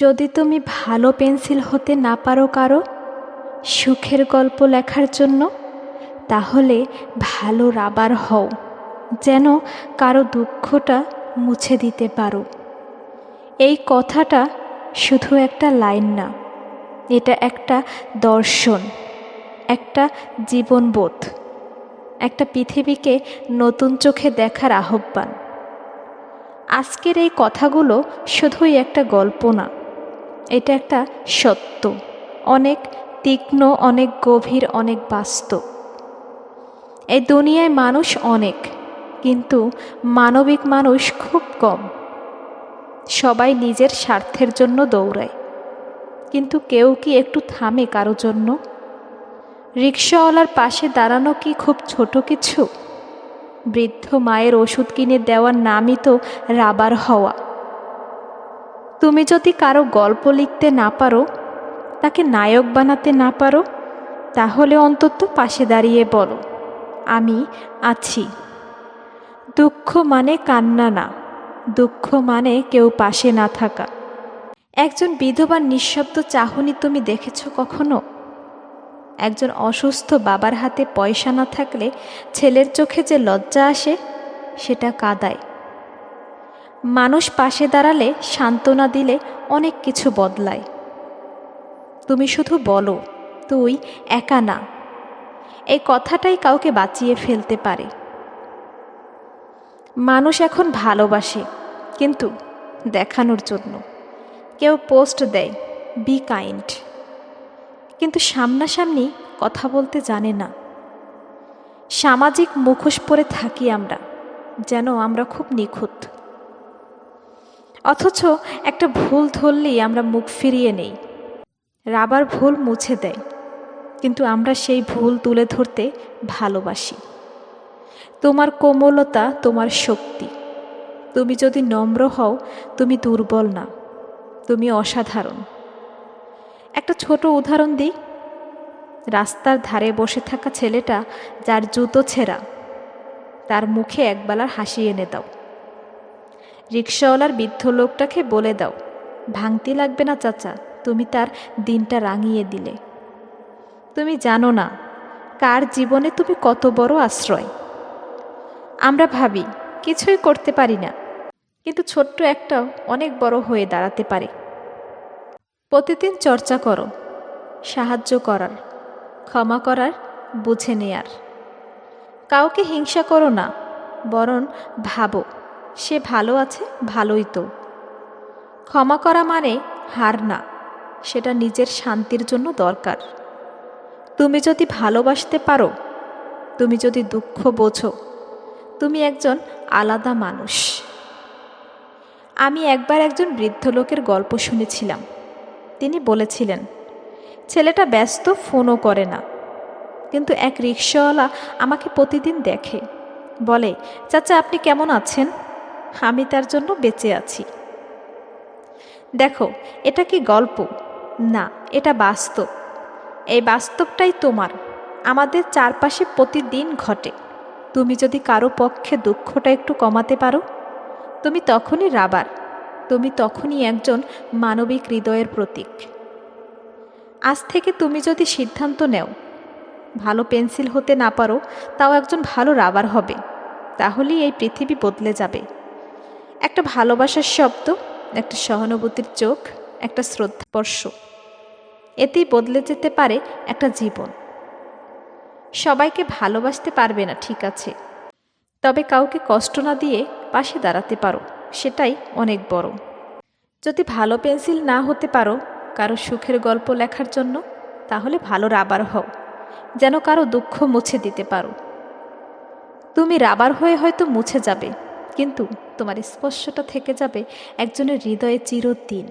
যদি তুমি ভালো পেন্সিল হতে না পারো কারো সুখের গল্প লেখার জন্য, তাহলে ভালো রাবার হও, যেন কারো দুঃখটা মুছে দিতে পারো। এই কথাটা শুধু একটা লাইন না, এটা একটা দর্শন, একটা জীবনবোধ, একটা পৃথিবীকে নতুন চোখে দেখার আহ্বান। আজকের এই কথাগুলো শুধুই একটা গল্প না, এটা একটা সত্য, অনেক তীক্ষ্ণ, অনেক গভীর, অনেক বাস্তব। এই দুনিয়ায় মানুষ অনেক, কিন্তু মানবিক মানুষ খুব কম। সবাই নিজের স্বার্থের জন্য দৌড়ায়, কিন্তু কেউ কি একটু থামে কারো জন্য? রিকশাওয়ালার পাশে দাঁড়ানো কি খুব ছোট কিছু? বৃদ্ধ মায়ের ওষুধ কিনে দেওয়ার নামই তো রাবার হওয়া। তুমি যদি কারো গল্প লিখতে না পারো, তাকে নায়ক বানাতে না পারো, তাহলে অন্তত পাশে দাঁড়িয়ে বলো, আমি আছি। দুঃখ মানে কান্না না, দুঃখ মানে কেউ পাশে না থাকা। একজন বিধবার নিঃশব্দ চাহনি তুমি দেখেছ কখনো? একজন অসুস্থ বাবার হাতে পয়সা না থাকলে ছেলের চোখে যে লজ্জা আসে, সেটা কাঁদায়। মানুষ পাশে দাঁড়ালে, সান্ত্বনা দিলে অনেক কিছু বদলায়। তুমি শুধু বলো, তুই একা না। এই কথাটাই কাউকে বাঁচিয়ে ফেলতে পারে। মানুষ এখন ভালোবাসে, কিন্তু দেখানোর জন্য। কেউ পোস্ট দেয়, বি কাইন্ড, কিন্তু সামনাসামনি কথা বলতে জানে না। সামাজিক মুখোশ পরে থাকি আমরা, যেন আমরা খুব নিখুঁত। অথচ একটা ভুল ধরলেই আমরা মুখ ফিরিয়ে নেই। রাবার ভুল মুছে দেয়, কিন্তু আমরা সেই ভুল তুলে ধরতে ভালোবাসি। তোমার কোমলতা তোমার শক্তি। তুমি যদি নম্র হও, তুমি দুর্বল না, তুমি অসাধারণ। একটা ছোট উদাহরণ দিই। রাস্তার ধারে বসে থাকা ছেলেটা যার জুতো ছেঁড়া, তার মুখে একবেলার হাসি এনে দাও। রিকশাওয়ালার বৃদ্ধ লোকটাকে বলে দাও, ভাঙতি লাগবে না চাচা, তুমি তার দিনটা রাঙিয়ে দিলে। তুমি জানো না কার জীবনে তুমি কত বড় আশ্রয়। আমরা ভাবি কিছুই করতে পারি না, কিন্তু ছোট্ট একটাও অনেক বড় হয়ে দাঁড়াতে পারে। প্রতিদিন চর্চা করো, সাহায্য করার, ক্ষমা করার, বুঝে নেয়ার। কাউকে হিংসা করো না, বরং ভাবো সে ভালো আছে, ভালোই তো। ক্ষমা করা মানে হার না, সেটা নিজের শান্তির জন্য দরকার। তুমি যদি ভালোবাসতে পারো, তুমি যদি দুঃখ বোঝো, তুমি একজন আলাদা মানুষ। আমি একবার একজন বৃদ্ধ লোকের গল্প শুনেছিলাম। তিনি বলেছিলেন, ছেলেটা ব্যস্ত, ফোনও করে না, কিন্তু এক রিকশাওয়ালা আমাকে প্রতিদিন দেখে, বলে, চাচা আপনি কেমন আছেন? আমি তার জন্য বেঁচে আছি। দেখো, এটা কি গল্প না, এটা বাস্তব। এই বাস্তবটাই তোমার, আমাদের চারপাশে প্রতিদিন ঘটে। তুমি যদি কারো পক্ষে দুঃখটা একটু কমাতে পারো, তুমি তখনই রাবার, তুমি তখনই একজন মানবিক হৃদয়ের প্রতীক। আজ থেকে তুমি যদি সিদ্ধান্ত নেও, ভালো পেন্সিল হতে না পারো, তাও একজন ভালো রাবার হবে, তাহলেই এই পৃথিবী বদলে যাবে। একটা ভালোবাসার শব্দ, একটা সহানুভূতির চোখ, একটা শ্রদ্ধাস্পর্শ, এতেই বদলে যেতে পারে একটা জীবন। সবাইকে ভালোবাসতে পারবে না, ঠিক আছে, তবে কাউকে কষ্ট না দিয়ে পাশে দাঁড়াতে পারো, সেটাই অনেক বড়। যদি ভালো পেন্সিল না হতে পারো কারো সুখের গল্প লেখার জন্য, তাহলে ভালো রাবার হও, যেন কারো দুঃখ মুছে দিতে পারো। তুমি রাবার হয়ে হয়তো মুছে যাবে, কিন্তু তোমার স্পর্শটা থেকে যাবে একজনের হৃদয়ে চিরদিন।